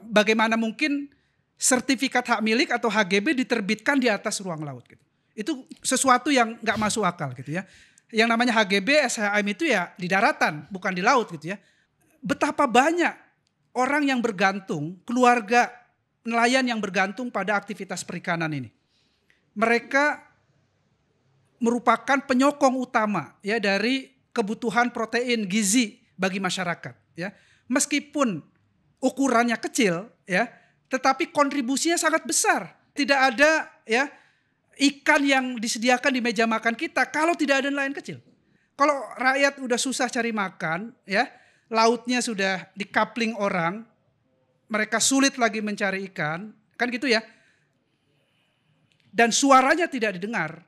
bagaimana mungkin sertifikat hak milik atau HGB diterbitkan di atas ruang laut gitu. Itu sesuatu yang nggak masuk akal gitu ya. Yang namanya HGB, SHM itu ya di daratan, bukan di laut gitu ya. Betapa banyak orang yang bergantung, keluarga nelayan yang bergantung pada aktivitas perikanan ini. Mereka merupakan penyokong utama ya dari kebutuhan protein gizi bagi masyarakat ya. Meskipun ukurannya kecil ya, tetapi kontribusinya sangat besar. Tidak ada ya ikan yang disediakan di meja makan kita kalau tidak ada nelayan kecil. Kalau rakyat udah susah cari makan ya, lautnya sudah dikapling orang, mereka sulit lagi mencari ikan, kan gitu ya. Dan suaranya tidak didengar.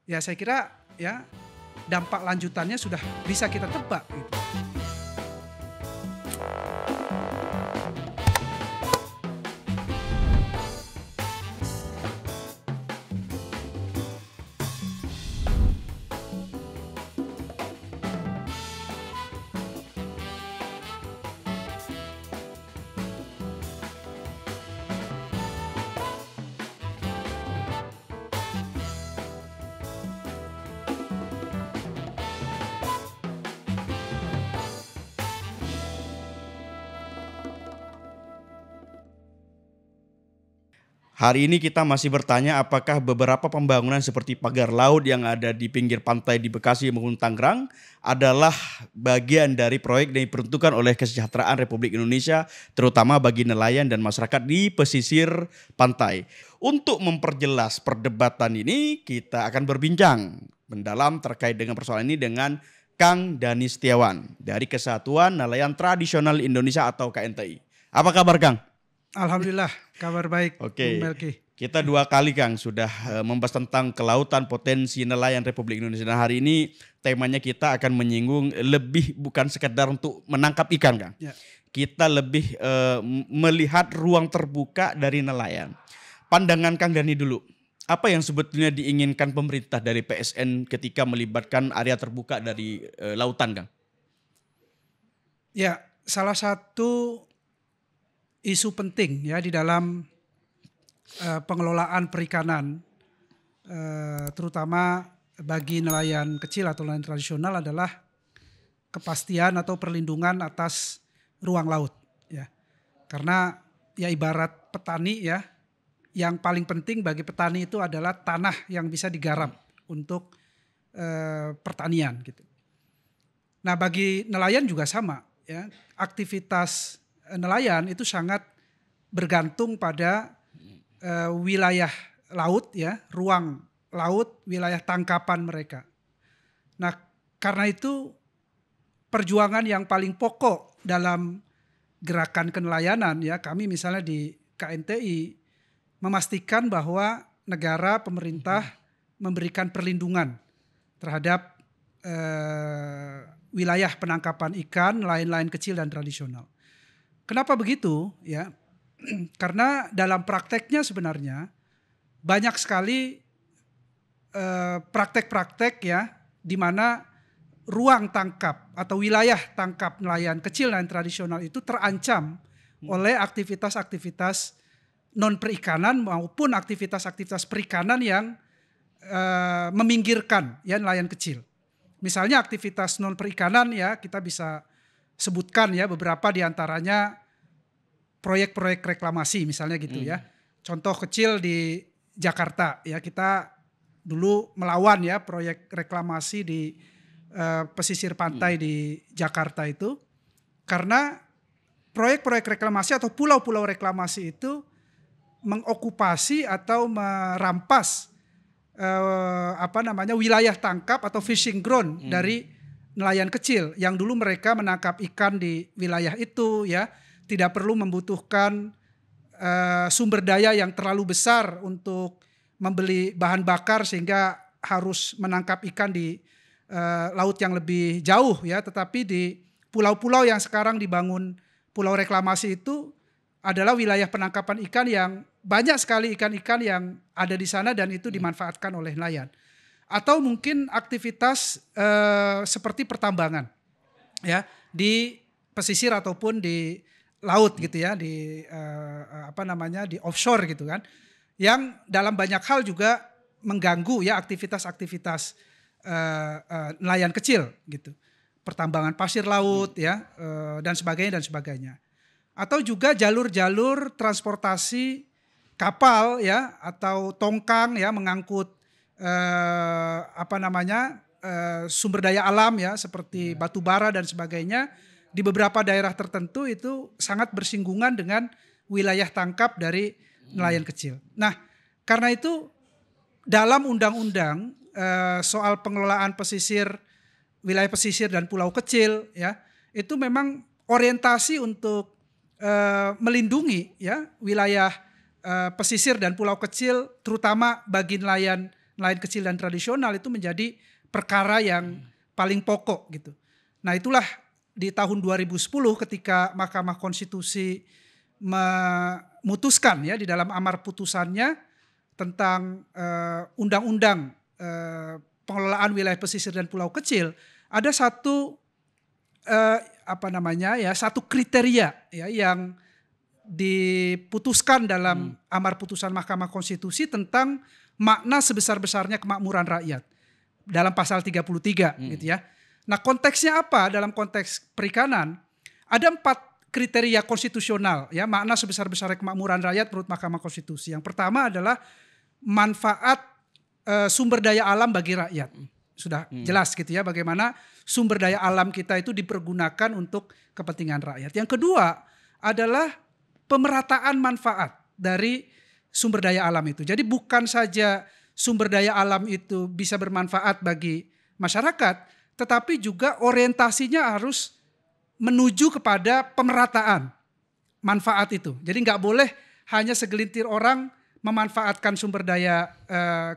Ya saya kira ya dampak lanjutannya sudah bisa kita tebak gitu. Hari ini kita masih bertanya apakah beberapa pembangunan seperti pagar laut yang ada di pinggir pantai di Bekasi maupun Tangerang adalah bagian dari proyek yang diperuntukkan oleh Kesejahteraan Republik Indonesia, terutama bagi nelayan dan masyarakat di pesisir pantai. Untuk memperjelas perdebatan ini, kita akan berbincang mendalam terkait dengan persoalan ini dengan Kang Dhani Setiawan dari Kesatuan Nelayan Tradisional Indonesia atau KNTI. Apa kabar, Kang? Alhamdulillah, kabar baik. Oke, Bung Melki. kita 2 kali Kang sudah membahas tentang kelautan potensi nelayan Republik Indonesia. Dan hari ini temanya kita akan menyinggung lebih bukan sekedar untuk menangkap ikan, Kang. Ya. Kita lebih melihat ruang terbuka dari nelayan. Pandangan Kang Dhani dulu, apa yang sebetulnya diinginkan pemerintah dari PSN ketika melibatkan area terbuka dari lautan, Kang? Ya, salah satu isu penting ya di dalam pengelolaan perikanan, terutama bagi nelayan kecil atau nelayan tradisional adalah kepastian atau perlindungan atas ruang laut. Ya, karena ya ibarat petani ya, yang paling penting bagi petani itu adalah tanah yang bisa digarap untuk pertanian gitu. Nah bagi nelayan juga sama ya, aktivitas nelayan itu sangat bergantung pada wilayah laut ya, ruang laut, wilayah tangkapan mereka. Nah, karena itu perjuangan yang paling pokok dalam gerakan kenelayanan ya, kami misalnya di KNTI memastikan bahwa negara, pemerintah memberikan perlindungan terhadap wilayah penangkapan ikan, nelayan-nelayan kecil dan tradisional. Kenapa begitu? Ya, karena dalam prakteknya sebenarnya banyak sekali praktek-praktek ya, di mana ruang tangkap atau wilayah tangkap nelayan kecil dan tradisional itu terancam oleh aktivitas-aktivitas non perikanan maupun aktivitas-aktivitas perikanan yang meminggirkan ya nelayan kecil. Misalnya aktivitas non perikanan ya, kita bisa sebutkan ya beberapa diantaranya proyek-proyek reklamasi misalnya gitu ya. Contoh kecil di Jakarta ya, kita dulu melawan ya proyek reklamasi di pesisir pantai di Jakarta itu, karena proyek-proyek reklamasi atau pulau-pulau reklamasi itu mengokupasi atau merampas wilayah tangkap atau fishing ground dari nelayan kecil yang dulu mereka menangkap ikan di wilayah itu ya, tidak perlu membutuhkan sumber daya yang terlalu besar untuk membeli bahan bakar sehingga harus menangkap ikan di laut yang lebih jauh ya, tetapi di pulau-pulau yang sekarang dibangun pulau reklamasi itu adalah wilayah penangkapan ikan yang banyak sekali ikan-ikan yang ada di sana dan itu dimanfaatkan oleh nelayan. Atau mungkin aktivitas seperti pertambangan ya di pesisir ataupun di laut gitu ya, di di offshore gitu kan, yang dalam banyak hal juga mengganggu ya aktivitas-aktivitas nelayan kecil gitu, pertambangan pasir laut ya, dan sebagainya. Atau juga jalur-jalur transportasi kapal ya, atau tongkang ya, mengangkut sumber daya alam ya, seperti batu bara dan sebagainya, di beberapa daerah tertentu itu sangat bersinggungan dengan wilayah tangkap dari nelayan kecil. Nah, karena itu dalam undang-undang soal pengelolaan pesisir, wilayah pesisir dan pulau kecil ya, itu memang orientasi untuk melindungi ya wilayah pesisir dan pulau kecil, terutama bagi nelayan kecil dan tradisional, itu menjadi perkara yang paling pokok gitu. Nah, itulah di tahun 2010 ketika Mahkamah Konstitusi memutuskan ya di dalam amar putusannya tentang undang-undang pengelolaan wilayah pesisir dan pulau kecil, ada satu satu kriteria ya yang diputuskan dalam amar putusan Mahkamah Konstitusi tentang makna sebesar-besarnya kemakmuran rakyat dalam pasal 33 gitu ya. Nah, konteksnya apa dalam konteks perikanan? Ada 4 kriteria konstitusional ya, makna sebesar-besarnya kemakmuran rakyat menurut Mahkamah Konstitusi. Yang pertama adalah manfaat sumber daya alam bagi rakyat. Sudah jelas gitu ya, bagaimana sumber daya alam kita itu dipergunakan untuk kepentingan rakyat. Yang kedua adalah pemerataan manfaat dari sumber daya alam itu. Jadi bukan saja sumber daya alam itu bisa bermanfaat bagi masyarakat, tetapi juga orientasinya harus menuju kepada pemerataan manfaat itu. Jadi nggak boleh hanya segelintir orang memanfaatkan sumber daya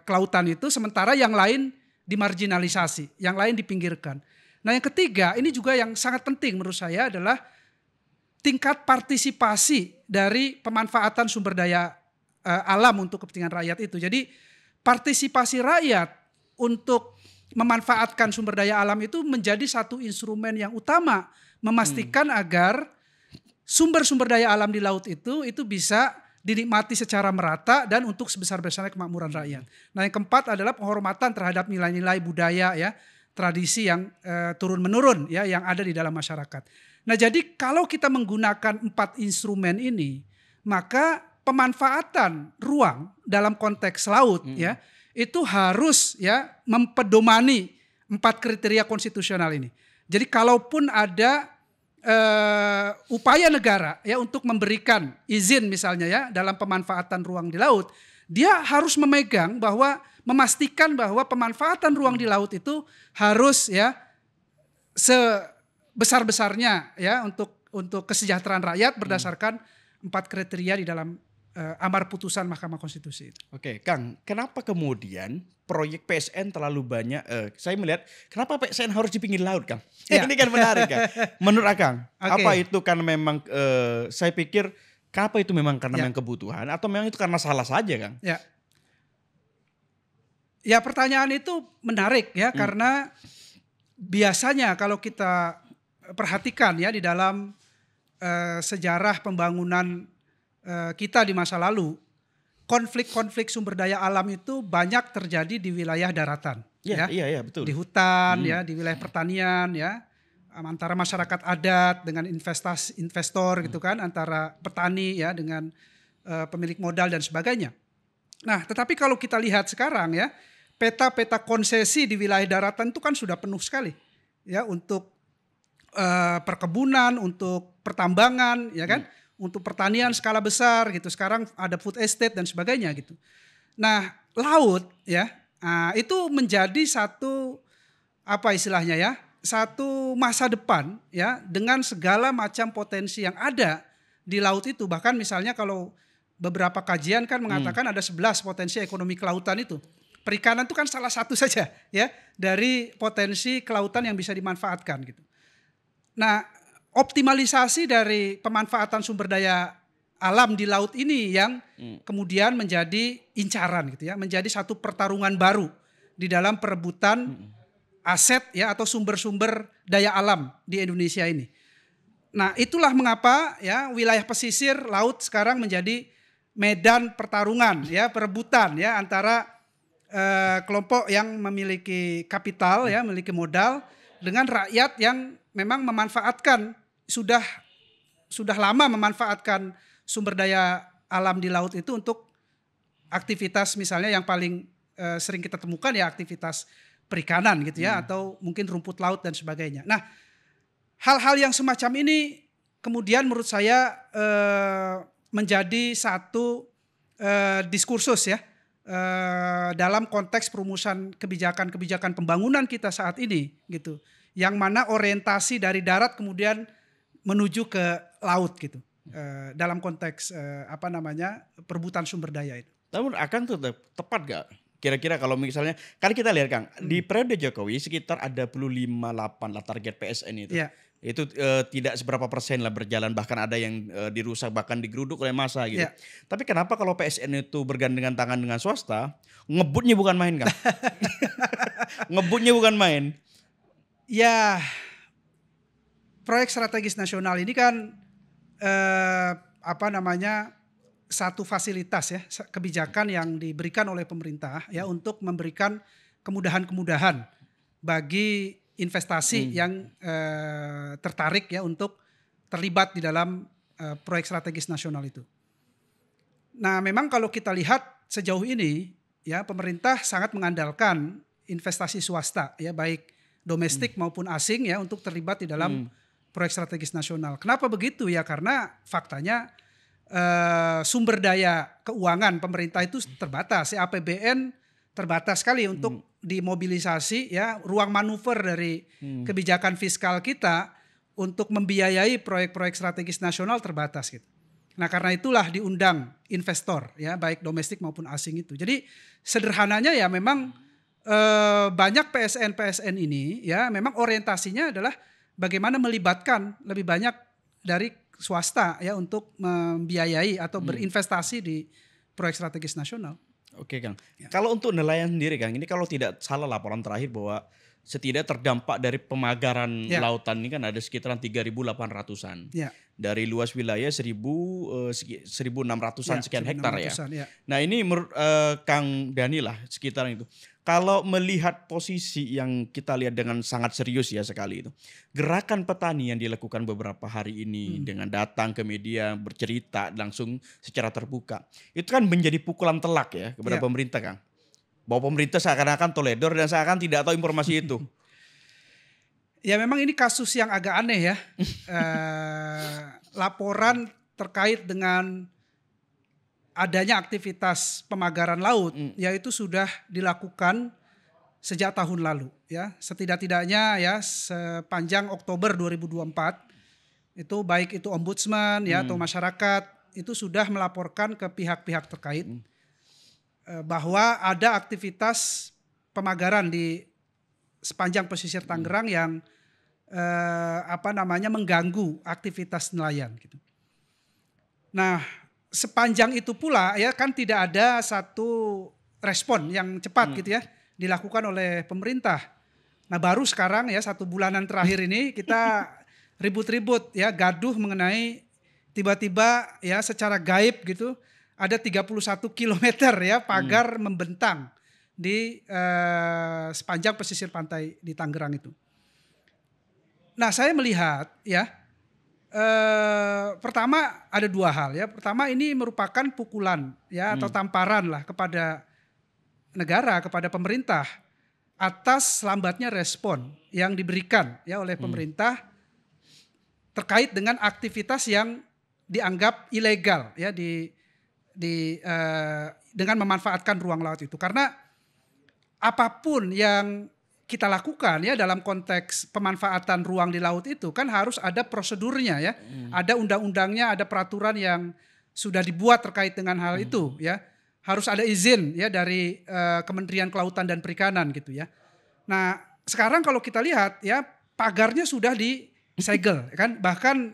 kelautan itu, sementara yang lain dimarginalisasi, yang lain dipinggirkan. Nah, yang ketiga, ini juga yang sangat penting menurut saya adalah tingkat partisipasi dari pemanfaatan sumber daya alam untuk kepentingan rakyat itu. Jadi partisipasi rakyat untuk memanfaatkan sumber daya alam itu menjadi satu instrumen yang utama memastikan agar sumber-sumber daya alam di laut itu bisa dinikmati secara merata dan untuk sebesar-besarnya kemakmuran rakyat. Nah, yang keempat adalah penghormatan terhadap nilai-nilai budaya ya, tradisi yang turun-menurun ya, yang ada di dalam masyarakat. Nah, jadi kalau kita menggunakan 4 instrumen ini, maka pemanfaatan ruang dalam konteks laut ya, itu harus ya mempedomani 4 kriteria konstitusional ini. Jadi kalaupun ada upaya negara ya untuk memberikan izin misalnya ya dalam pemanfaatan ruang di laut, dia harus memastikan bahwa pemanfaatan ruang di laut itu harus ya sebesar-besarnya ya untuk kesejahteraan rakyat berdasarkan 4 kriteria di dalam amar putusan Mahkamah Konstitusi itu. Oke, Kang, kenapa kemudian proyek PSN terlalu banyak? Saya melihat kenapa PSN harus di pinggir laut, Kang? Ya. Ini kan menarik, Kang. Menurut Akang, apa itu kan memang? Saya pikir kenapa itu memang karena memang kebutuhan atau memang itu karena salah saja, Kang? Ya. Ya, pertanyaan itu menarik ya, karena biasanya kalau kita perhatikan ya di dalam sejarah pembangunan kita di masa lalu, konflik-konflik sumber daya alam itu banyak terjadi di wilayah daratan. Iya, betul. Di hutan, ya, di wilayah pertanian, ya, antara masyarakat adat dengan investor gitu kan, antara petani ya dengan pemilik modal dan sebagainya. Nah, tetapi kalau kita lihat sekarang ya, peta-peta konsesi di wilayah daratan itu kan sudah penuh sekali, ya, untuk perkebunan, untuk pertambangan, ya kan. Untuk pertanian skala besar gitu. Sekarang ada food estate dan sebagainya gitu. Nah, laut ya, itu menjadi satu satu masa depan ya dengan segala macam potensi yang ada di laut itu. Bahkan misalnya kalau beberapa kajian kan mengatakan ada 11 potensi ekonomi kelautan itu. Perikanan itu kan salah satu saja ya dari potensi kelautan yang bisa dimanfaatkan gitu. Nah, optimalisasi dari pemanfaatan sumber daya alam di laut ini yang kemudian menjadi incaran gitu ya, menjadi satu pertarungan baru di dalam perebutan aset ya atau sumber-sumber daya alam di Indonesia ini. Nah, itulah mengapa ya wilayah pesisir laut sekarang menjadi medan pertarungan ya, perebutan ya antara kelompok yang memiliki kapital ya, memiliki modal dengan rakyat yang memang memanfaatkan sudah lama memanfaatkan sumber daya alam di laut itu untuk aktivitas misalnya yang paling sering kita temukan ya aktivitas perikanan gitu ya, atau mungkin rumput laut dan sebagainya. Nah, hal-hal yang semacam ini kemudian menurut saya menjadi satu diskursus ya dalam konteks perumusan kebijakan-kebijakan pembangunan kita saat ini gitu, yang mana orientasi dari darat kemudian menuju ke laut gitu, dalam konteks perebutan sumber daya itu. Namun akan tuh tepat gak? Kira-kira kalau misalnya, kan kita lihat Kang, di periode Jokowi sekitar ada 58 lah target PSN itu. Ya. Itu tidak seberapa persen lah berjalan, bahkan ada yang dirusak, bahkan digeruduk oleh massa gitu. Ya. Tapi kenapa kalau PSN itu bergandengan tangan dengan swasta, ngebutnya bukan main Kang? Ngebutnya bukan main. Ya, proyek strategis nasional ini kan satu fasilitas ya, kebijakan yang diberikan oleh pemerintah ya untuk memberikan kemudahan-kemudahan bagi investasi yang tertarik ya untuk terlibat di dalam proyek strategis nasional itu. Nah, memang kalau kita lihat sejauh ini ya pemerintah sangat mengandalkan investasi swasta ya, baik domestik maupun asing ya untuk terlibat di dalam proyek strategis nasional. Kenapa begitu ya? Karena faktanya sumber daya keuangan pemerintah itu terbatas ya, APBN terbatas sekali untuk dimobilisasi ya, ruang manuver dari kebijakan fiskal kita untuk membiayai proyek-proyek strategis nasional terbatas gitu. Nah, karena itulah diundang investor ya, baik domestik maupun asing itu. Jadi sederhananya ya memang banyak PSN ini ya memang orientasinya adalah bagaimana melibatkan lebih banyak dari swasta ya untuk membiayai atau berinvestasi di proyek strategis nasional. Oke Kang, Ya. kalau untuk nelayan sendiri Kang, ini kalau tidak salah laporan terakhir bahwa setidaknya terdampak dari pemagaran lautan ini kan ada sekitaran 3.800-an. Ya. Dari luas wilayah 1.600-an sekian hektar ya. Nah ini menurut Kang Dhani lah sekitaran itu. Kalau melihat posisi yang kita lihat dengan sangat serius ya sekali itu. Gerakan petani yang dilakukan beberapa hari ini dengan datang ke media bercerita langsung secara terbuka. Itu kan menjadi pukulan telak ya kepada pemerintah Kang. Bahwa pemerintah seakan-akan toledor dan seakan tidak tahu informasi itu. Ya memang ini kasus yang agak aneh ya. Laporan terkait dengan adanya aktivitas pemagaran laut yaitu sudah dilakukan sejak tahun lalu ya. Setidak-tidaknya ya sepanjang Oktober 2024 itu baik itu ombudsman ya atau masyarakat itu sudah melaporkan ke pihak-pihak terkait bahwa ada aktivitas pemagaran di sepanjang pesisir Tangerang yang mengganggu aktivitas nelayan gitu. Nah, sepanjang itu pula ya kan tidak ada satu respon yang cepat gitu ya dilakukan oleh pemerintah. Nah, baru sekarang ya 1 bulanan terakhir ini kita ribut-ribut ya gaduh mengenai tiba-tiba ya secara gaib gitu ada 31 kilometer ya pagar membentang di sepanjang pesisir pantai di Tangerang itu. Nah, saya melihat ya pertama ada 2 hal ya. Pertama ini merupakan pukulan ya atau tamparan lah kepada negara, kepada pemerintah atas lambatnya respon yang diberikan ya oleh pemerintah terkait dengan aktivitas yang dianggap ilegal ya dengan memanfaatkan ruang laut itu. Karena apapun yang kita lakukan ya dalam konteks pemanfaatan ruang di laut itu kan harus ada prosedurnya ya. Ada undang-undangnya, ada peraturan yang sudah dibuat terkait dengan hal itu ya. Harus ada izin ya dari Kementerian Kelautan dan Perikanan gitu ya. Nah, sekarang kalau kita lihat ya pagarnya sudah disegel kan, bahkan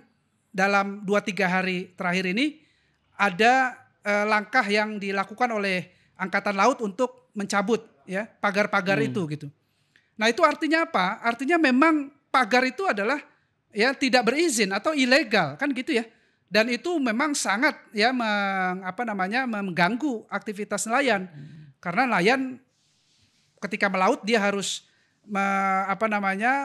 dalam 2-3 hari terakhir ini ada langkah yang dilakukan oleh Angkatan Laut untuk mencabut ya pagar-pagar itu gitu. Nah, itu artinya apa? Artinya memang pagar itu adalah ya tidak berizin atau ilegal kan gitu ya. Dan itu memang sangat ya mengganggu aktivitas nelayan. Karena nelayan ketika melaut dia harus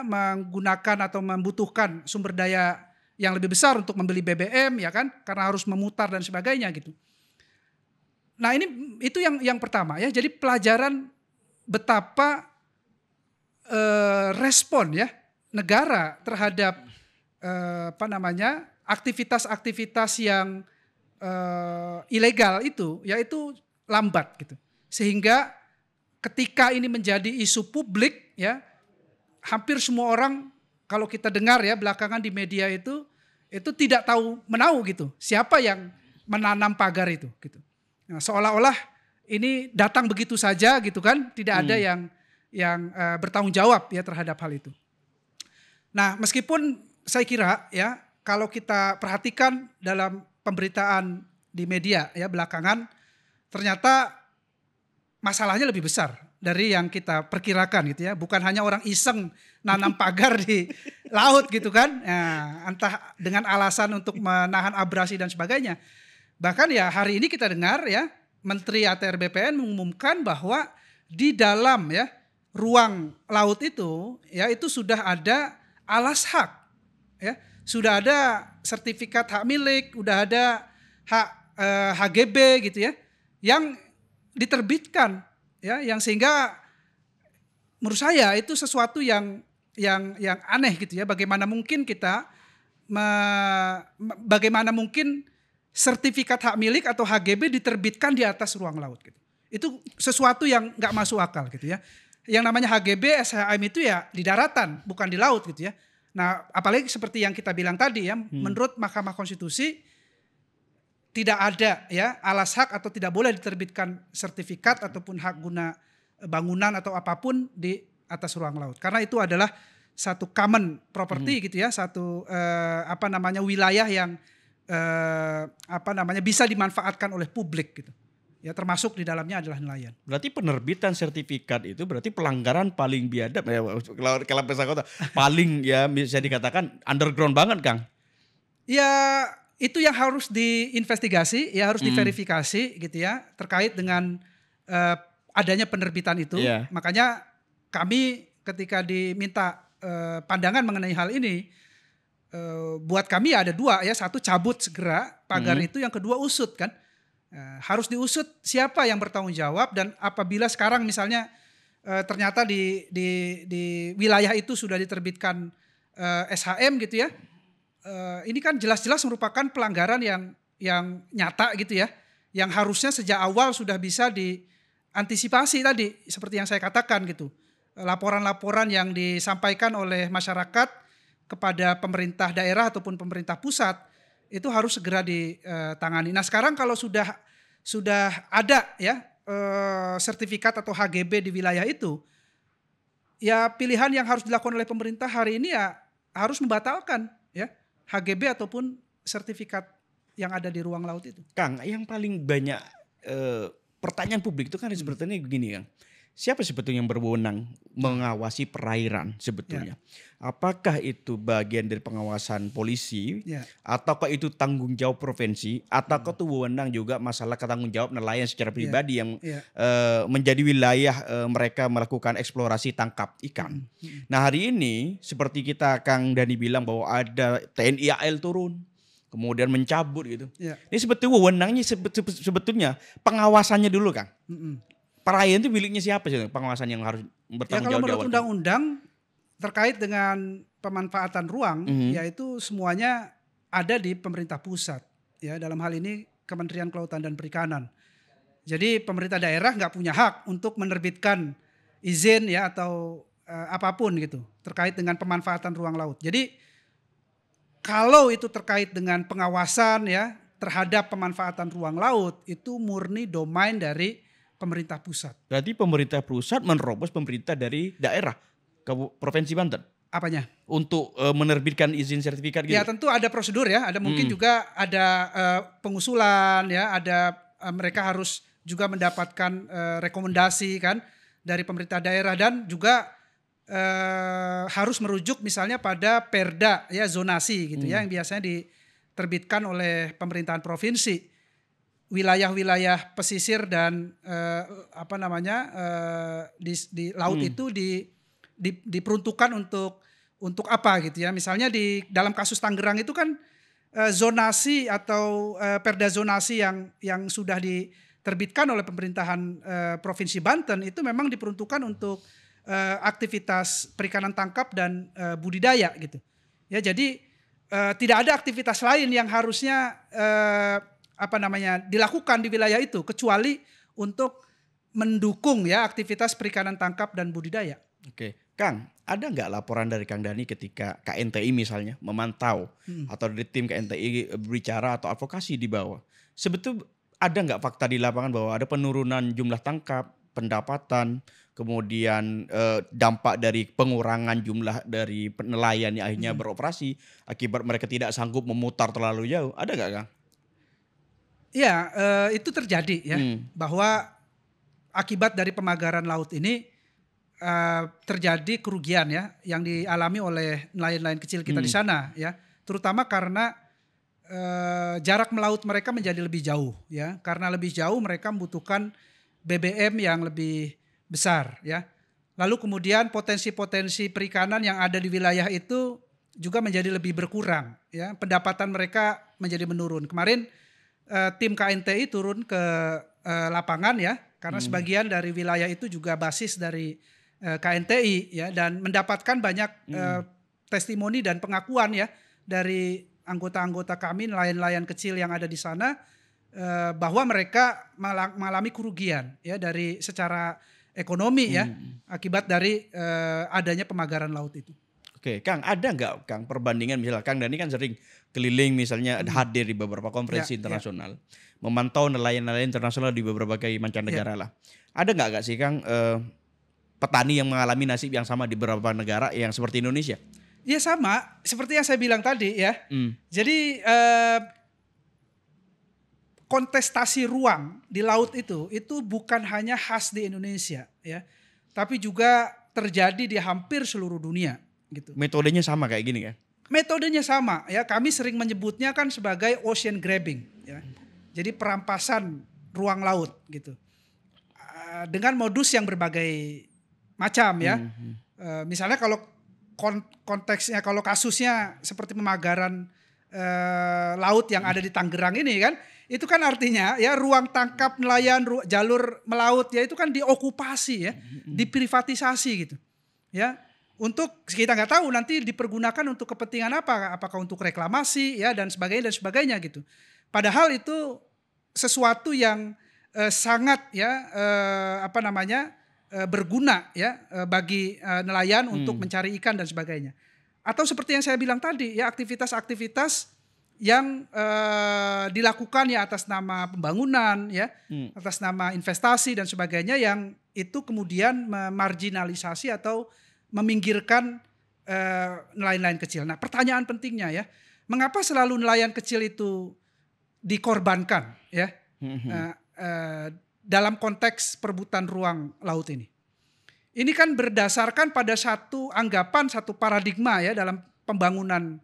menggunakan atau membutuhkan sumber daya yang lebih besar untuk membeli BBM ya kan, karena harus memutar dan sebagainya gitu. Nah, itu yang pertama ya. Jadi pelajaran betapa respon ya negara terhadap aktivitas-aktivitas yang ilegal itu yaitu lambat gitu. Sehingga ketika ini menjadi isu publik ya, hampir semua orang kalau kita dengar ya belakangan di media itu tidak tahu menau gitu. Siapa yang menanam pagar itu gitu. Nah, seolah-olah ini datang begitu saja gitu kan, tidak ada yang bertanggung jawab ya terhadap hal itu. Nah, meskipun saya kira ya kalau kita perhatikan dalam pemberitaan di media ya belakangan, ternyata masalahnya lebih besar dari yang kita perkirakan gitu ya. Bukan hanya orang iseng nanam pagar di laut gitu kan, ya, entah dengan alasan untuk menahan abrasi dan sebagainya. Bahkan ya hari ini kita dengar ya Menteri ATR BPN mengumumkan bahwa di dalam ya ruang laut itu ya itu sudah ada alas hak ya, sudah ada sertifikat hak milik, udah ada hak HGB gitu ya yang diterbitkan ya, yang sehingga menurut saya itu sesuatu yang aneh gitu ya. Bagaimana mungkin bagaimana mungkin sertifikat hak milik atau HGB diterbitkan di atas ruang laut gitu. Itu sesuatu yang nggak masuk akal gitu ya. Yang namanya HGB, SHM itu ya di daratan, bukan di laut gitu ya. Nah, apalagi seperti yang kita bilang tadi ya, menurut Mahkamah Konstitusi tidak ada ya alas hak atau tidak boleh diterbitkan sertifikat ataupun hak guna bangunan atau apapun di atas ruang laut. Karena itu adalah satu common property gitu ya, satu wilayah yang bisa dimanfaatkan oleh publik gitu. Ya termasuk di dalamnya adalah nelayan. Berarti penerbitan sertifikat itu berarti pelanggaran paling biadab ya kalau bahasa kota paling ya bisa dikatakan underground banget, Kang. Ya itu yang harus diinvestigasi, ya harus diverifikasi gitu ya terkait dengan adanya penerbitan itu. Yeah. Makanya kami ketika diminta pandangan mengenai hal ini, buat kami ada dua ya, satu cabut segera pagar itu, yang kedua usut kan. Harus diusut siapa yang bertanggung jawab, dan apabila sekarang misalnya ternyata di wilayah itu sudah diterbitkan SHM gitu ya, ini kan jelas-jelas merupakan pelanggaran yang nyata gitu ya, yang harusnya sejak awal sudah bisa diantisipasi tadi seperti yang saya katakan gitu. Laporan-laporan yang disampaikan oleh masyarakat kepada pemerintah daerah ataupun pemerintah pusat itu harus segera ditangani. Nah sekarang kalau sudah ada ya sertifikat atau HGB di wilayah itu, ya pilihan yang harus dilakukan oleh pemerintah hari ini ya harus membatalkan ya HGB ataupun sertifikat yang ada di ruang laut itu. Kang, yang paling banyak pertanyaan publik itu kan sebetulnya begini, Kang. Siapa sebetulnya yang berwenang mengawasi perairan sebetulnya? Ya. Apakah itu bagian dari pengawasan polisi, ataukah itu tanggung jawab provinsi, ataukah itu wewenang juga masalah tanggung jawab nelayan secara pribadi yang menjadi wilayah mereka melakukan eksplorasi tangkap ikan. Nah hari ini seperti kita Kang Dhani bilang bahwa ada TNI AL turun, kemudian mencabut gitu. Ini sebetulnya wewenangnya sebetulnya pengawasannya dulu, Kang. Perairan itu miliknya siapa sih pengawasan yang harus bertanggung jawab? Kalau menurut undang-undang terkait dengan pemanfaatan ruang, yaitu semuanya ada di pemerintah pusat. Ya, dalam hal ini Kementerian Kelautan dan Perikanan. Jadi pemerintah daerah nggak punya hak untuk menerbitkan izin ya atau apapun gitu terkait dengan pemanfaatan ruang laut. Jadi kalau itu terkait dengan pengawasan ya terhadap pemanfaatan ruang laut, itu murni domain dari pemerintah pusat. Berarti pemerintah pusat menerobos pemerintah dari daerah ke Provinsi Banten. Apanya? Untuk menerbitkan izin sertifikat gitu. Ya tentu ada prosedur ya, ada mungkin juga ada pengusulan ya, ada mereka harus juga mendapatkan rekomendasi kan dari pemerintah daerah, dan juga harus merujuk misalnya pada perda ya zonasi gitu ya, yang biasanya diterbitkan oleh pemerintahan provinsi. Wilayah-wilayah pesisir dan di laut itu diperuntukkan untuk apa gitu ya. Misalnya di dalam kasus Tangerang itu kan zonasi atau perda zonasi yang sudah diterbitkan oleh pemerintahan Provinsi Banten itu memang diperuntukkan untuk aktivitas perikanan tangkap dan budidaya gitu. Ya, jadi tidak ada aktivitas lain yang harusnya dilakukan di wilayah itu kecuali untuk mendukung ya aktivitas perikanan tangkap dan budidaya. Oke, Kang, ada nggak laporan dari Kang Dhani ketika KNTI misalnya memantau atau dari tim KNTI berbicara atau advokasi di bawah? Sebetulnya ada nggak fakta di lapangan bahwa ada penurunan jumlah tangkap, pendapatan, kemudian dampak dari pengurangan jumlah dari nelayan yang akhirnya beroperasi akibat mereka tidak sanggup memutar terlalu jauh? Ada nggak, Kang? Ya, itu terjadi ya, bahwa akibat dari pemagaran laut ini terjadi kerugian ya yang dialami oleh nelayan-nelayan kecil kita di sana ya, terutama karena jarak melaut mereka menjadi lebih jauh ya, karena lebih jauh mereka membutuhkan BBM yang lebih besar ya. Lalu kemudian potensi-potensi perikanan yang ada di wilayah itu juga menjadi lebih berkurang ya, pendapatan mereka menjadi menurun. Kemarin tim KNTI turun ke lapangan ya, karena sebagian dari wilayah itu juga basis dari KNTI ya, dan mendapatkan banyak testimoni dan pengakuan ya dari anggota-anggota kami, nelayan-nelayan kecil yang ada di sana, bahwa mereka mengalami kerugian ya dari secara ekonomi ya, akibat dari adanya pemagaran laut itu. Oke, Kang, ada nggak Kang perbandingan, misalnya Kang Dhani kan sering keliling misalnya hadir di beberapa konferensi internasional, memantau nelayan-nelayan internasional di beberapa mancanegara lah. Ada nggak sih Kang petani yang mengalami nasib yang sama di beberapa negara yang seperti Indonesia? Ya sama, seperti yang saya bilang tadi ya. Jadi kontestasi ruang di laut itu bukan hanya khas di Indonesia ya, tapi juga terjadi di hampir seluruh dunia gitu. Metodenya sama kayak gini kan? Metodenya sama ya, kami sering menyebutnya kan sebagai ocean grabbing ya. Jadi perampasan ruang laut gitu. Dengan modus yang berbagai macam ya. Misalnya kalau konteksnya, kalau kasusnya seperti pemagaran laut yang ada di Tangerang ini kan, itu kan artinya ya ruang tangkap nelayan, jalur melaut ya itu kan diokupasi ya, diprivatisasi gitu. Ya, untuk kita nggak tahu nanti dipergunakan untuk kepentingan apa, apakah untuk reklamasi ya dan sebagainya gitu. Padahal itu sesuatu yang sangat ya berguna ya bagi nelayan untuk mencari ikan dan sebagainya. Atau seperti yang saya bilang tadi ya, aktivitas-aktivitas yang dilakukan ya atas nama pembangunan ya, atas nama investasi dan sebagainya, yang itu kemudian memarginalisasi atau meminggirkan nelayan-nelayan kecil. Nah, pertanyaan pentingnya ya, mengapa selalu nelayan kecil itu dikorbankan ya dalam konteks perebutan ruang laut ini? Ini kan berdasarkan pada satu anggapan, satu paradigma ya dalam pembangunan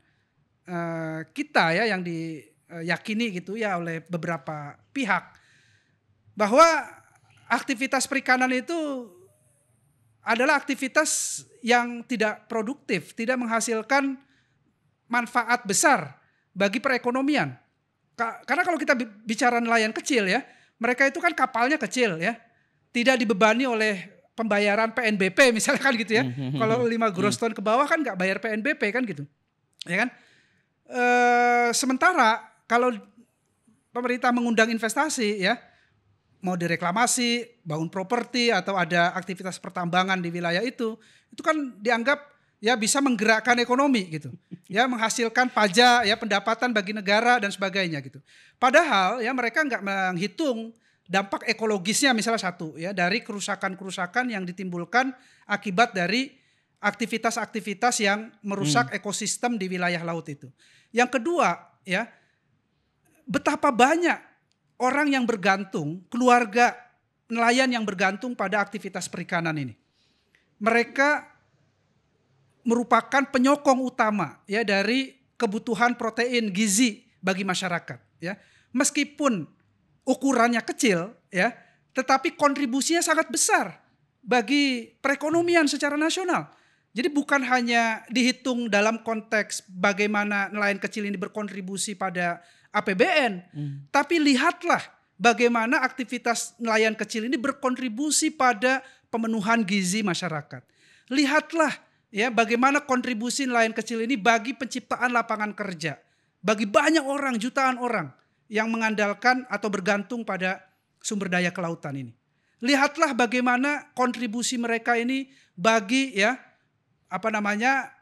kita ya, yang diyakini gitu ya oleh beberapa pihak, bahwa aktivitas perikanan itu adalah aktivitas yang tidak produktif, tidak menghasilkan manfaat besar bagi perekonomian. Karena kalau kita bicara nelayan kecil ya, mereka itu kan kapalnya kecil ya, tidak dibebani oleh pembayaran PNBP misalnya kan gitu ya. Kalau 5 gross ton ke bawah kan nggak bayar PNBP kan gitu, ya kan. Sementara kalau pemerintah mengundang investasi ya, mau direklamasi, bangun properti atau ada aktivitas pertambangan di wilayah itu kan dianggap ya bisa menggerakkan ekonomi gitu. Ya, menghasilkan pajak ya, pendapatan bagi negara dan sebagainya gitu. Padahal ya mereka nggak menghitung dampak ekologisnya misalnya satu ya, dari kerusakan-kerusakan yang ditimbulkan akibat dari aktivitas-aktivitas yang merusak ekosistem di wilayah laut itu. Yang kedua ya, betapa banyak orang yang bergantung, keluarga nelayan yang bergantung pada aktivitas perikanan ini. Mereka merupakan penyokong utama ya dari kebutuhan protein gizi bagi masyarakat ya. Meskipun ukurannya kecil ya, tetapi kontribusinya sangat besar bagi perekonomian secara nasional. Jadi bukan hanya dihitung dalam konteks bagaimana nelayan kecil ini berkontribusi pada APBN, tapi lihatlah bagaimana aktivitas nelayan kecil ini berkontribusi pada pemenuhan gizi masyarakat. Lihatlah ya bagaimana kontribusi nelayan kecil ini bagi penciptaan lapangan kerja, bagi banyak orang, jutaan orang yang mengandalkan atau bergantung pada sumber daya kelautan ini. Lihatlah bagaimana kontribusi mereka ini bagi ya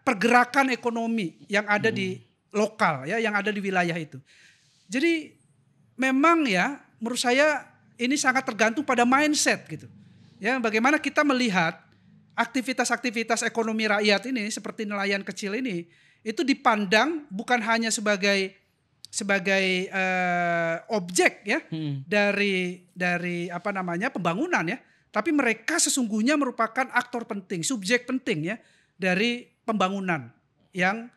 pergerakan ekonomi yang ada di lokal ya, yang ada di wilayah itu. Jadi memang ya menurut saya ini sangat tergantung pada mindset gitu. Ya, bagaimana kita melihat aktivitas-aktivitas ekonomi rakyat ini seperti nelayan kecil ini itu dipandang bukan hanya sebagai objek ya dari pembangunan ya, tapi mereka sesungguhnya merupakan aktor penting, subjek penting ya dari pembangunan yang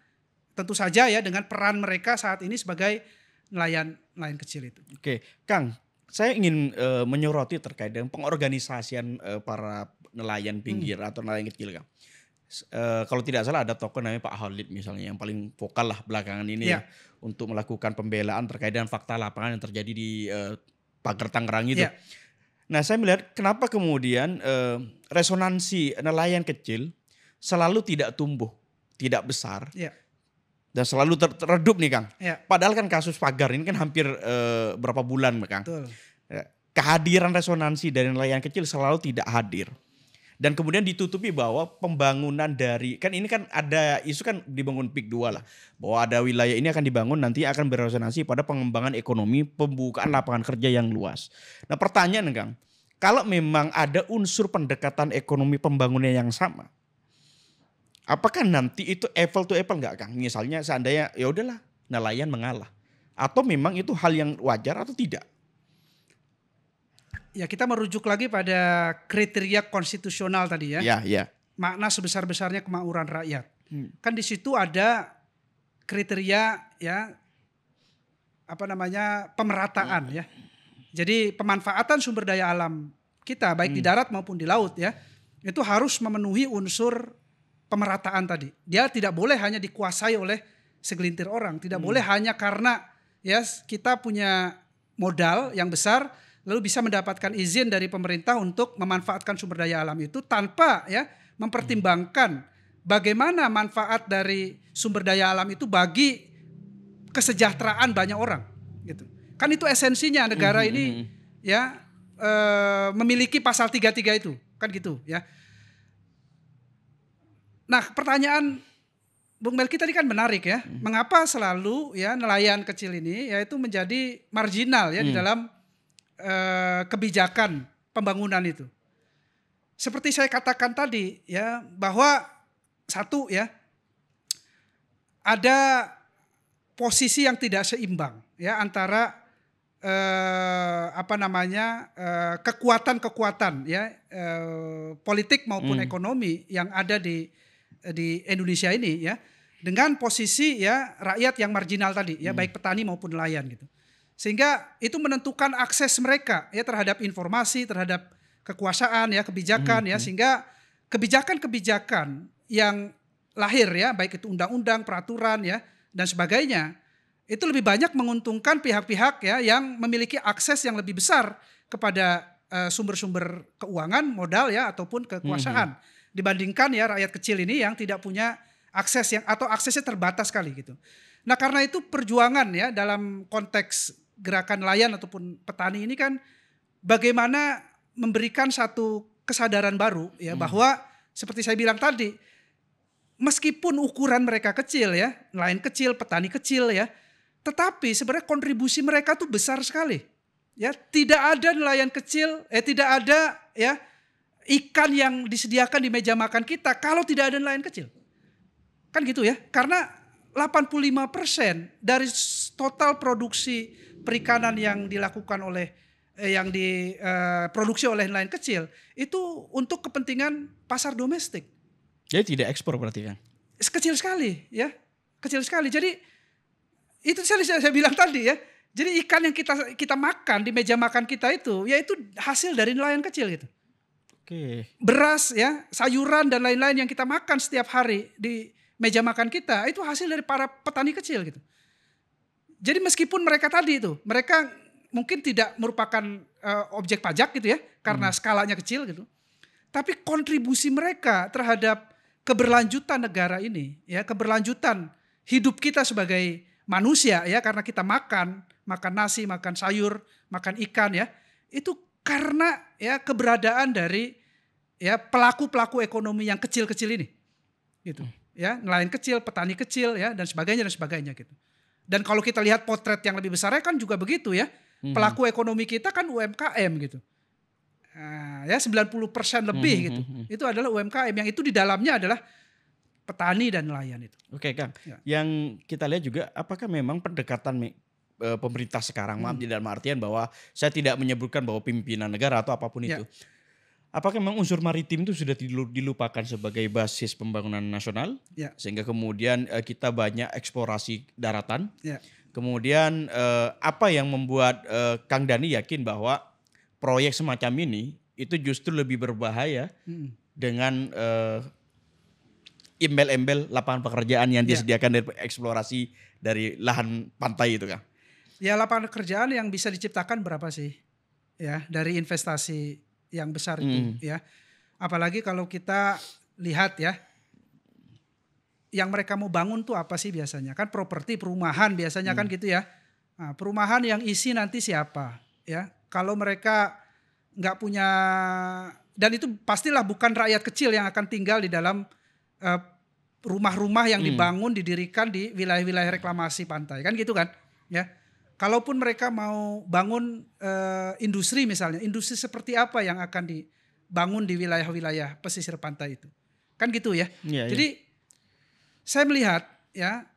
tentu saja ya dengan peran mereka saat ini sebagai nelayan kecil itu. Oke, Kang, saya ingin menyoroti terkait dengan pengorganisasian para nelayan pinggir atau nelayan kecil, Kang. Kalau tidak salah ada tokoh namanya Pak Khalid misalnya yang paling vokal lah belakangan ini ya untuk melakukan pembelaan terkait dengan fakta lapangan yang terjadi di Pagar Tangerang itu. Nah, saya melihat kenapa kemudian resonansi nelayan kecil selalu tidak tumbuh, tidak besar. Dan selalu teredup nih, Kang. Padahal kan kasus Pagar ini kan hampir berapa bulan, Kang. Betul. Kehadiran resonansi dari nelayan kecil selalu tidak hadir. Dan kemudian ditutupi bahwa pembangunan dari, kan ini kan ada isu kan dibangun PIK 2 lah. Bahwa ada wilayah ini akan dibangun nanti akan berresonansi pada pengembangan ekonomi, pembukaan lapangan kerja yang luas. Nah pertanyaan, Kang, kalau memang ada unsur pendekatan ekonomi pembangunan yang sama, apakah nanti itu apple to apple nggak, Kang? Misalnya seandainya ya udahlah nelayan mengalah, atau memang itu hal yang wajar atau tidak? Ya kita merujuk lagi pada kriteria konstitusional tadi ya. Makna sebesar-besarnya kemakmuran rakyat. Kan di situ ada kriteria ya pemerataan ya. Jadi pemanfaatan sumber daya alam kita baik di darat maupun di laut ya, itu harus memenuhi unsur pemerataan tadi. Dia tidak boleh hanya dikuasai oleh segelintir orang, tidak boleh hanya karena ya kita punya modal yang besar lalu bisa mendapatkan izin dari pemerintah untuk memanfaatkan sumber daya alam itu tanpa ya mempertimbangkan bagaimana manfaat dari sumber daya alam itu bagi kesejahteraan banyak orang gitu. Kan itu esensinya negara ini ya memiliki pasal 33 itu, kan gitu ya. Nah, pertanyaan Bung Melki tadi kan menarik ya. Mengapa selalu ya nelayan kecil ini yaitu menjadi marginal ya di dalam kebijakan pembangunan itu. Seperti saya katakan tadi ya bahwa satu ya ada posisi yang tidak seimbang ya antara kekuatan-kekuatan ya politik maupun ekonomi yang ada di Indonesia ini ya dengan posisi ya rakyat yang marginal tadi ya baik petani maupun nelayan gitu. Sehingga itu menentukan akses mereka ya terhadap informasi, terhadap kekuasaan ya, kebijakan ya, sehingga kebijakan-kebijakan yang lahir ya, baik itu undang-undang, peraturan ya dan sebagainya, itu lebih banyak menguntungkan pihak-pihak ya yang memiliki akses yang lebih besar kepada sumber-sumber keuangan, modal ya ataupun kekuasaan dibandingkan ya rakyat kecil ini yang tidak punya akses yang atau aksesnya terbatas sekali gitu. Nah, karena itu perjuangan ya dalam konteks gerakan nelayan ataupun petani ini kan bagaimana memberikan satu kesadaran baru ya bahwa seperti saya bilang tadi meskipun ukuran mereka kecil ya, nelayan kecil, petani kecil ya, tetapi sebenarnya kontribusi mereka tuh besar sekali. Ya, tidak ada nelayan kecil, tidak ada ya ikan yang disediakan di meja makan kita kalau tidak ada nelayan kecil. Kan gitu ya. Karena 85% dari total produksi perikanan yang dilakukan oleh yang diproduksi oleh nelayan kecil itu untuk kepentingan pasar domestik. Jadi tidak ekspor berarti, kan? kecil sekali ya. Kecil sekali. Jadi itu saya bilang tadi ya. Jadi ikan yang kita makan di meja makan kita itu ya itu hasil dari nelayan kecil gitu. Oke. Beras ya, sayuran dan lain-lain yang kita makan setiap hari di meja makan kita itu hasil dari para petani kecil gitu. Jadi meskipun mereka tadi itu, mereka mungkin tidak merupakan objek pajak gitu ya, karena skalanya kecil gitu. Tapi kontribusi mereka terhadap keberlanjutan negara ini, ya keberlanjutan hidup kita sebagai manusia ya, karena kita makan nasi, makan sayur, makan ikan ya, itu karena ya keberadaan dari ya pelaku-pelaku ekonomi yang kecil-kecil ini, gitu. Ya nelayan kecil, petani kecil ya dan sebagainya gitu. Dan kalau kita lihat potret yang lebih besarnya kan juga begitu ya. Pelaku ekonomi kita kan UMKM gitu. Nah, ya 90% lebih gitu. Itu adalah UMKM yang itu di dalamnya adalah petani dan nelayan itu. Oke Kang, Ya. yang kita lihat juga apakah memang pendekatan pemerintah sekarang, maaf dalam artian bahwa saya tidak menyebutkan bahwa pimpinan negara atau apapun Ya. itu. Apakah memang unsur maritim itu sudah dilupakan sebagai basis pembangunan nasional? Ya. Sehingga kemudian kita banyak eksplorasi daratan. Ya. Kemudian apa yang membuat Kang Dhani yakin bahwa proyek semacam ini itu justru lebih berbahaya dengan embel-embel lapangan pekerjaan yang disediakan dari eksplorasi dari lahan pantai itu Kang? Ya lapangan pekerjaan yang bisa diciptakan berapa sih? Ya dari investasi yang besar itu ya. Apalagi kalau kita lihat ya, yang mereka mau bangun tuh apa sih biasanya? Kan properti, perumahan biasanya kan gitu ya. Nah, perumahan yang isi nanti siapa? Ya, kalau mereka nggak punya, dan itu pastilah bukan rakyat kecil yang akan tinggal di dalam rumah-rumah yang dibangun, didirikan di wilayah-wilayah reklamasi pantai kan gitu kan? Ya, kalaupun mereka mau bangun industri misalnya, industri seperti apa yang akan dibangun di wilayah-wilayah pesisir pantai itu? Kan gitu ya. Jadi saya melihat ya,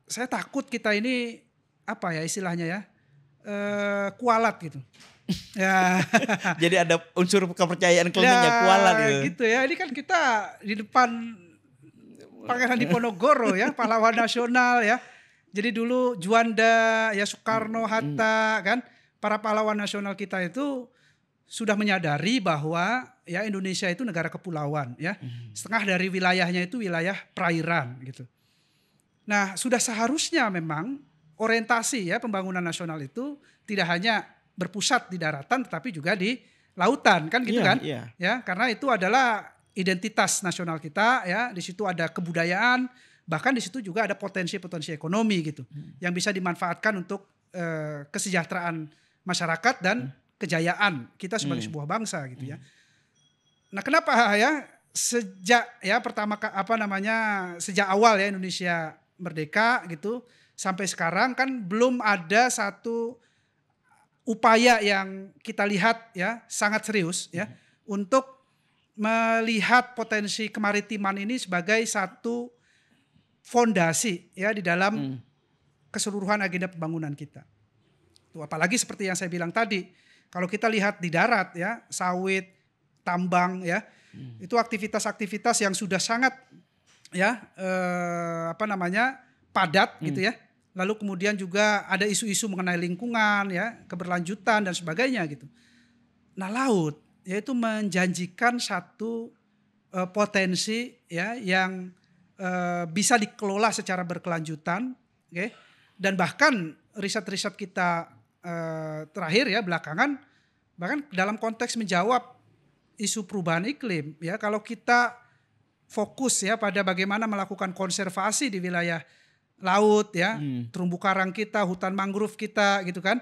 saya takut kita ini apa ya istilahnya ya, kualat gitu. Ya. Jadi ada unsur kepercayaan kliniknya kualat gitu. Gitu ya. Ini kan kita di depan Pangeran Diponegoro ya, pahlawan nasional ya. Jadi dulu Juanda, ya Soekarno, Hatta kan, para pahlawan nasional kita itu sudah menyadari bahwa ya Indonesia itu negara kepulauan ya. Setengah dari wilayahnya itu wilayah perairan gitu. Nah, sudah seharusnya memang orientasi ya pembangunan nasional itu tidak hanya berpusat di daratan tetapi juga di lautan kan gitu kan? Ya, karena itu adalah identitas nasional kita ya. Di situ ada kebudayaan, bahkan di situ juga ada potensi-potensi ekonomi gitu yang bisa dimanfaatkan untuk kesejahteraan masyarakat dan kejayaan kita sebagai sebuah bangsa gitu ya. Nah, kenapa ya sejak ya sejak awal ya Indonesia merdeka gitu sampai sekarang kan belum ada satu upaya yang kita lihat ya sangat serius ya untuk melihat potensi kemaritiman ini sebagai satu fondasi ya di dalam keseluruhan agenda pembangunan kita. Tuh, apalagi seperti yang saya bilang tadi, kalau kita lihat di darat ya, sawit, tambang ya, itu aktivitas-aktivitas yang sudah sangat ya padat gitu ya. Lalu kemudian juga ada isu-isu mengenai lingkungan ya, keberlanjutan dan sebagainya gitu. Nah, laut yaitu menjanjikan satu potensi ya yang bisa dikelola secara berkelanjutan, okay? Dan bahkan riset-riset kita terakhir ya belakangan bahkan dalam konteks menjawab isu perubahan iklim ya, kalau kita fokus ya pada bagaimana melakukan konservasi di wilayah laut ya, terumbu karang kita, hutan mangrove kita gitu kan,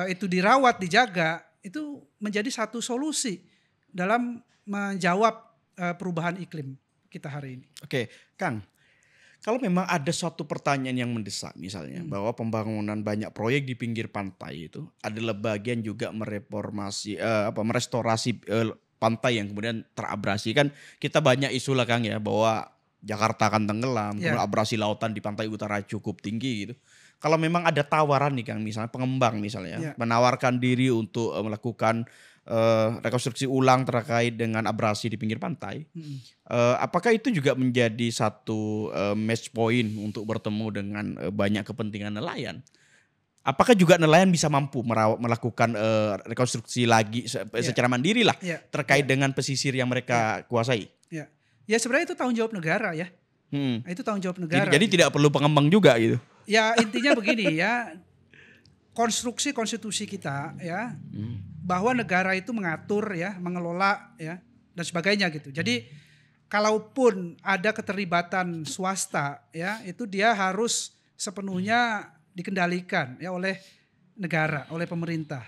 itu dirawat, dijaga, itu menjadi satu solusi dalam menjawab perubahan iklim kita hari ini. Oke, Kang. Kalau memang ada suatu pertanyaan yang mendesak misalnya bahwa pembangunan banyak proyek di pinggir pantai itu adalah bagian juga merestorasi pantai yang kemudian terabrasi, kan kita banyak isu lah Kang ya bahwa Jakarta akan tenggelam, kemudian abrasi lautan di pantai utara cukup tinggi gitu. Kalau memang ada tawaran nih Kang, misalnya pengembang misalnya menawarkan diri untuk melakukan rekonstruksi ulang terkait dengan abrasi di pinggir pantai. Apakah itu juga menjadi satu match point untuk bertemu dengan banyak kepentingan nelayan? Apakah juga nelayan bisa mampu melakukan rekonstruksi lagi secara mandiri lah terkait dengan pesisir yang mereka kuasai? Ya sebenarnya itu tanggung jawab negara ya. Itu tanggung jawab negara. Jadi tidak perlu pengembang juga gitu. Ya intinya begini ya, konstruksi konstitusi kita ya, bahwa negara itu mengatur ya, mengelola ya dan sebagainya gitu. Jadi kalaupun ada keterlibatan swasta ya, itu dia harus sepenuhnya dikendalikan ya oleh negara, oleh pemerintah.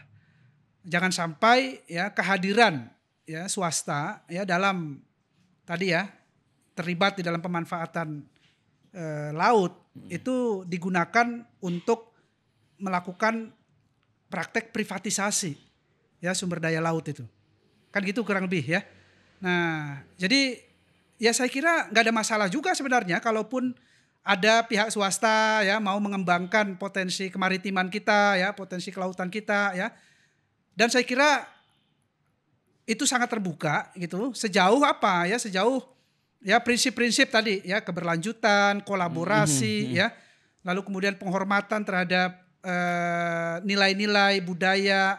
Jangan sampai ya kehadiran ya swasta ya dalam tadi ya terlibat di dalam pemanfaatan laut itu digunakan untuk melakukan praktek privatisasi ya sumber daya laut itu. Kan gitu kurang lebih ya. Nah, jadi ya saya kira nggak ada masalah juga sebenarnya kalaupun ada pihak swasta ya mau mengembangkan potensi kemaritiman kita ya, potensi kelautan kita ya. Dan saya kira itu sangat terbuka gitu. Sejauh apa ya? Sejauh ya prinsip-prinsip tadi ya, keberlanjutan, kolaborasi ya. Lalu kemudian penghormatan terhadap nilai-nilai budaya,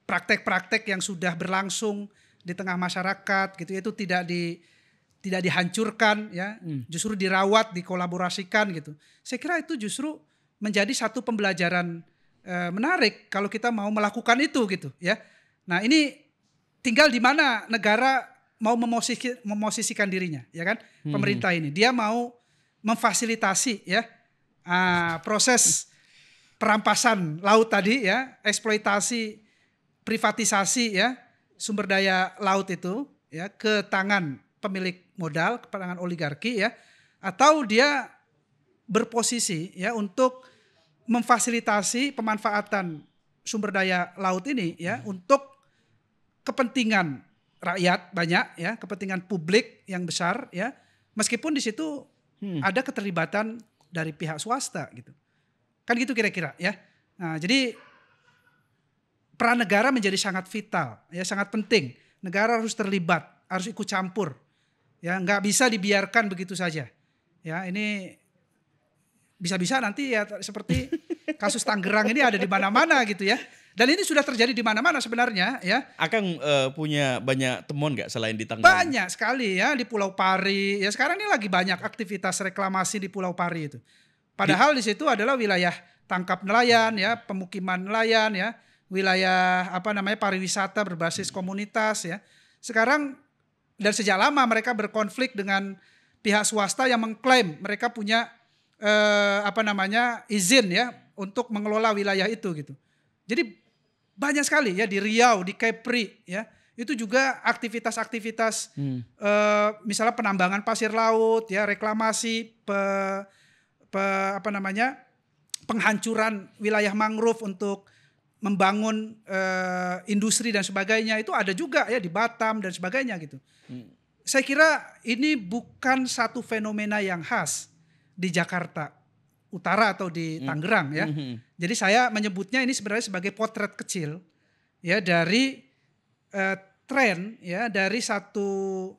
praktek-praktek yang sudah berlangsung di tengah masyarakat gitu, itu tidak dihancurkan ya, justru dirawat, dikolaborasikan gitu. Saya kira itu justru menjadi satu pembelajaran menarik kalau kita mau melakukan itu gitu ya. Nah ini tinggal di mana negara mau memosisikan dirinya ya kan, pemerintah ini dia mau memfasilitasi ya proses perampasan laut tadi ya, eksploitasi, privatisasi ya sumber daya laut itu ya ke tangan pemilik modal, ke tangan oligarki ya, atau dia berposisi ya untuk memfasilitasi pemanfaatan sumber daya laut ini ya untuk kepentingan rakyat banyak ya, kepentingan publik yang besar ya, meskipun di situ ada keterlibatan dari pihak swasta gitu. Kan gitu kira-kira ya. Nah, jadi peran negara menjadi sangat vital ya, sangat penting. Negara harus terlibat, harus ikut campur. Ya, nggak bisa dibiarkan begitu saja. Ya, ini bisa-bisa nanti ya seperti kasus Tangerang ini ada di mana-mana gitu ya. Dan ini sudah terjadi di mana-mana sebenarnya ya. Akang punya banyak temuan nggak selain di Tangerang? Banyak sekali ya, di Pulau Pari. Ya sekarang ini lagi banyak aktivitas reklamasi di Pulau Pari itu. Padahal di situ adalah wilayah tangkap nelayan ya, pemukiman nelayan ya, wilayah pariwisata berbasis komunitas ya. Sekarang dan sejak lama mereka berkonflik dengan pihak swasta yang mengklaim mereka punya izin ya untuk mengelola wilayah itu gitu. Jadi banyak sekali ya di Riau, di Kepri ya. Itu juga aktivitas-aktivitas misalnya penambangan pasir laut ya, reklamasi, penghancuran wilayah mangrove untuk membangun industri dan sebagainya, itu ada juga ya di Batam dan sebagainya gitu. Saya kira ini bukan satu fenomena yang khas di Jakarta Utara atau di Tangerang ya. Jadi saya menyebutnya ini sebenarnya sebagai potret kecil ya dari tren ya, dari satu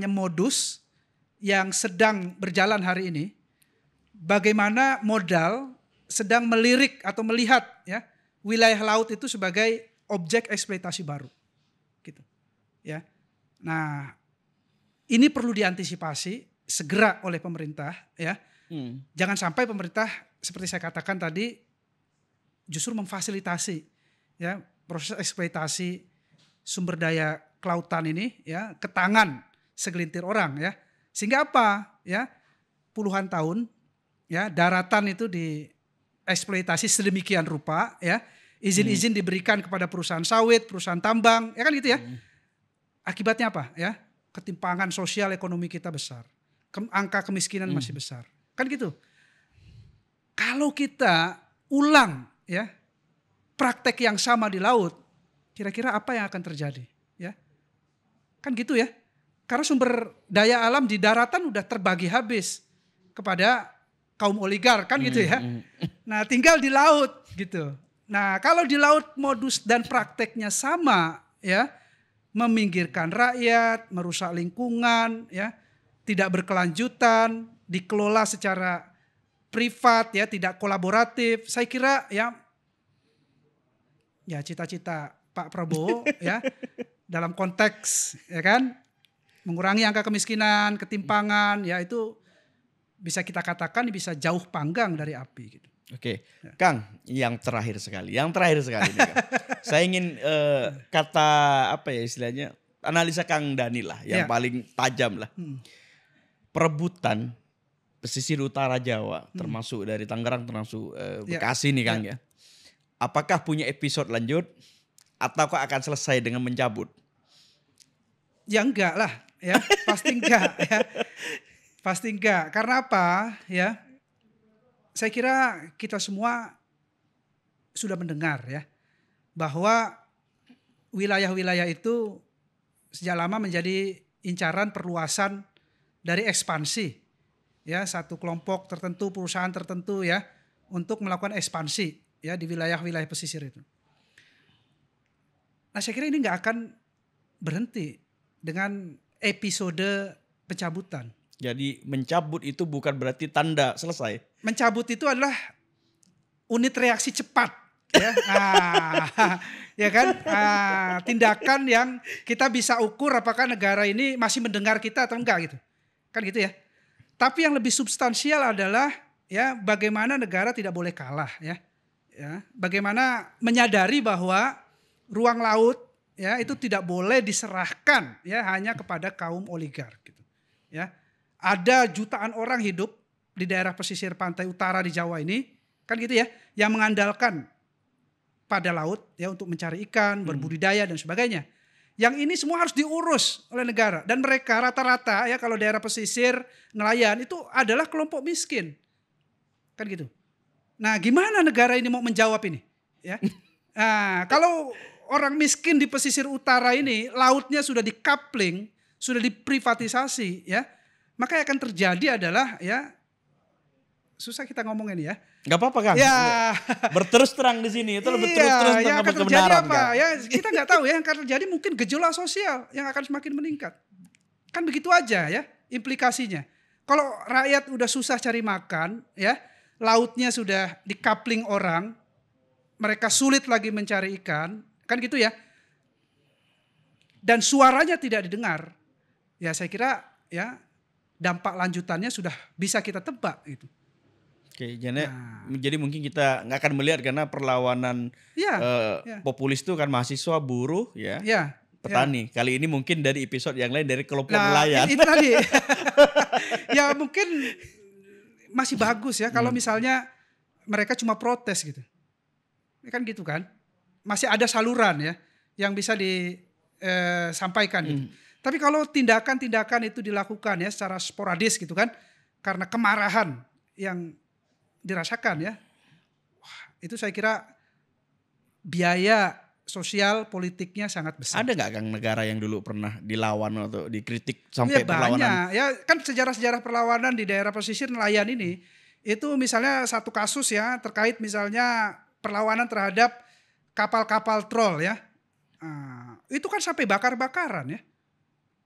modus yang sedang berjalan hari ini. Bagaimana modal sedang melirik atau melihat ya wilayah laut itu sebagai objek eksploitasi baru. Gitu. Ya. Nah, ini perlu diantisipasi segera oleh pemerintah ya. Jangan sampai pemerintah seperti saya katakan tadi justru memfasilitasi ya proses eksploitasi sumber daya kelautan ini ya ke tangan segelintir orang ya. Sehingga apa? Ya, puluhan tahun ya daratan itu dieksploitasi sedemikian rupa ya. Izin-izin diberikan kepada perusahaan sawit, perusahaan tambang, ya kan gitu ya. Akibatnya apa ya? Ketimpangan sosial ekonomi kita besar. Angka kemiskinan masih besar. Kan gitu. Kalau kita ulang ya praktek yang sama di laut, kira-kira apa yang akan terjadi? Ya, kan gitu ya. Karena sumber daya alam di daratan udah terbagi habis kepada kaum oligar, kan gitu ya. Nah, tinggal di laut Gitu. Nah, kalau di laut modus dan prakteknya sama, ya, meminggirkan rakyat, merusak lingkungan, ya, tidak berkelanjutan, dikelola secara privat, ya, tidak kolaboratif. Saya kira ya cita-cita Pak Prabowo ya dalam konteks ya kan mengurangi angka kemiskinan, ketimpangan, ya itu bisa kita katakan bisa jauh panggang dari api gitu. Oke, Kang, yang terakhir sekali nih, Kang. Saya ingin kata apa ya istilahnya, analisa Kang Dani lah, yang paling tajam lah. Perebutan pesisir utara Jawa, termasuk dari Tangerang, termasuk Bekasi nih Kang ya. Apakah punya episode lanjut, ataukah akan selesai dengan mencabut? Ya enggak lah, ya pasti enggak, ya pasti enggak. Karena apa, ya? Saya kira kita semua sudah mendengar ya bahwa wilayah-wilayah itu sejak lama menjadi incaran perluasan dari ekspansi ya satu kelompok tertentu, perusahaan tertentu ya untuk melakukan ekspansi ya di wilayah-wilayah pesisir itu. Nah, saya kira ini nggak akan berhenti dengan episode pencabutan. Jadi mencabut itu bukan berarti tanda selesai. Mencabut itu adalah unit reaksi cepat, ya, ya kan, tindakan yang kita bisa ukur apakah negara ini masih mendengar kita atau enggak gitu, kan gitu ya. Tapi yang lebih substansial adalah ya bagaimana negara tidak boleh kalah, ya, bagaimana menyadari bahwa ruang laut ya itu tidak boleh diserahkan ya hanya kepada kaum oligark, gitu, ya. Ada jutaan orang hidup di daerah pesisir pantai utara di Jawa ini, kan gitu ya, yang mengandalkan pada laut ya untuk mencari ikan, berbudidaya dan sebagainya. Yang ini semua harus diurus oleh negara dan mereka rata-rata ya kalau daerah pesisir nelayan itu adalah kelompok miskin. Kan gitu. Nah, gimana negara ini mau menjawab ini? Ya. Nah, kalau orang miskin di pesisir utara ini lautnya sudah di-coupling, sudah diprivatisasi ya. Maka yang akan terjadi adalah ya susah kita ngomongin ya. Gak apa-apa Kang. Ya. Berterus terang di sini itu lebih terus terang yang akan terjadi kebenaran, apa? Kang. Ya kita nggak tahu ya yang akan terjadi mungkin gejolak sosial yang akan semakin meningkat. Kan begitu aja ya implikasinya. Kalau rakyat udah susah cari makan ya, lautnya sudah di-coupling orang, mereka sulit lagi mencari ikan, kan gitu ya. Dan suaranya tidak didengar. Ya saya kira ya dampak lanjutannya sudah bisa kita tebak gitu. Oke, jadi mungkin kita nggak akan melihat karena perlawanan populis itu kan mahasiswa, buruh, petani. Kali ini mungkin dari episode yang lain dari kelompok nelayan. Itu tadi. Ya mungkin masih bagus ya kalau misalnya mereka cuma protes gitu. Kan gitu kan. Masih ada saluran ya yang bisa disampaikan gitu. Tapi kalau tindakan-tindakan itu dilakukan ya secara sporadis gitu kan, karena kemarahan yang dirasakan ya, wah, itu saya kira biaya sosial politiknya sangat besar. Ada nggak Kang negara yang dulu pernah dilawan atau dikritik sampai perlawanan? Banyak ya, kan sejarah-sejarah perlawanan di daerah pesisir nelayan ini, itu misalnya satu kasus ya terkait misalnya perlawanan terhadap kapal-kapal trol ya, itu kan sampai bakar-bakaran ya.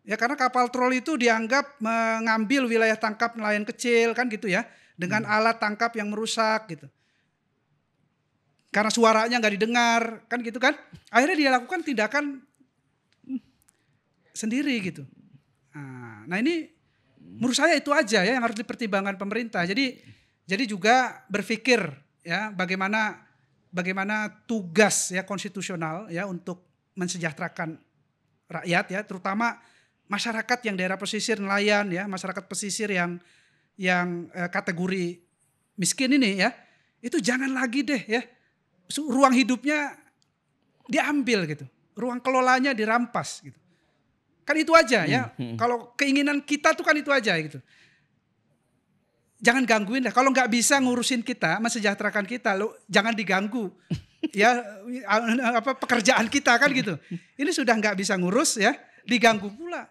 Ya karena kapal trol itu dianggap mengambil wilayah tangkap nelayan kecil kan gitu ya. Dengan alat tangkap yang merusak gitu. Karena suaranya gak didengar kan gitu kan. Akhirnya dia lakukan tindakan sendiri gitu. Nah ini menurut saya itu aja ya yang harus dipertimbangkan pemerintah. Jadi juga berpikir ya bagaimana tugas ya konstitusional ya untuk mensejahterakan rakyat ya terutama masyarakat yang daerah pesisir nelayan ya, masyarakat pesisir yang kategori miskin ini ya, itu jangan lagi deh ya, ruang hidupnya diambil gitu, ruang kelolanya dirampas gitu. Kan itu aja ya, kalau keinginan kita tuh kan itu aja gitu. Jangan gangguin lah, kalau nggak bisa ngurusin kita, mensejahterakan kita, lo jangan diganggu. Ya pekerjaan kita kan gitu. Ini sudah nggak bisa ngurus ya, diganggu pula.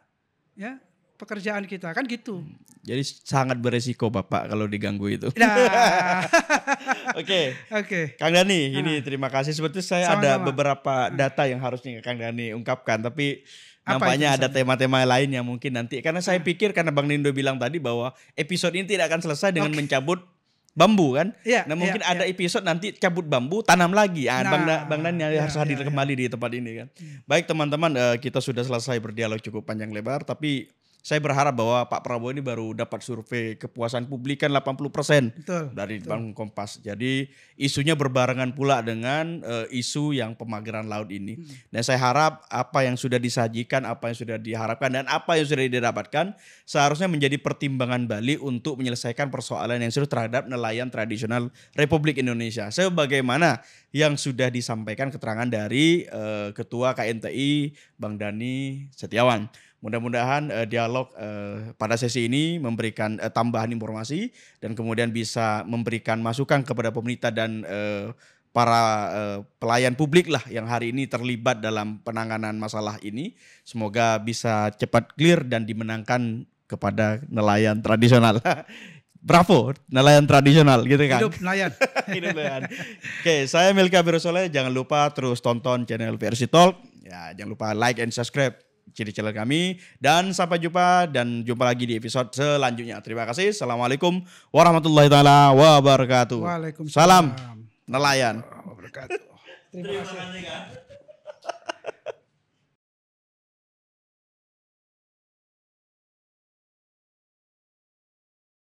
Ya, pekerjaan kita kan gitu. Jadi sangat beresiko Bapak kalau diganggu itu. Nah. Oke. Oke. Kang Dhani, ini terima kasih. Sebetulnya saya ada Sama-sama. beberapa data yang harusnya Kang Dhani ungkapkan, tapi Apa nampaknya itu ada tema-tema lain yang mungkin nanti. Karena saya pikir karena Bang Nindo bilang tadi bahwa episode ini tidak akan selesai dengan mencabut bambu kan. Iya, Nah mungkin iya, ada episode nanti cabut bambu, tanam lagi. Bang Dhani harus hadir iya. kembali di tempat ini kan. Baik teman-teman, kita sudah selesai berdialog cukup panjang lebar, tapi saya berharap bahwa Pak Prabowo ini baru dapat survei kepuasan publik kan 80% Betul, dari Bank Kompas. Jadi isunya berbarengan pula dengan isu yang pemagaran laut ini. Dan saya harap apa yang sudah disajikan, apa yang sudah diharapkan dan apa yang sudah didapatkan seharusnya menjadi pertimbangan Bali untuk menyelesaikan persoalan yang serius terhadap nelayan tradisional Republik Indonesia. Sebagaimana yang sudah disampaikan keterangan dari Ketua KNTI Bang Dhani Setiawan. Mudah-mudahan dialog pada sesi ini memberikan tambahan informasi dan kemudian bisa memberikan masukan kepada pemerintah dan para pelayan publik lah yang hari ini terlibat dalam penanganan masalah ini. Semoga bisa cepat clear dan dimenangkan kepada nelayan tradisional. Bravo, nelayan tradisional gitu kan. Hidup nelayan. Hidup nelayan. Oke, saya Milka Birosole. Jangan lupa terus tonton channel Versi Talk. Ya, jangan lupa like and subscribe channel kami dan sampai jumpa dan jumpa lagi di episode selanjutnya. Terima kasih. Assalamualaikum warahmatullahi taala wabarakatuh. Waalaikumsalam. Salam nelayan. Wabarakatuh. Terima kasih.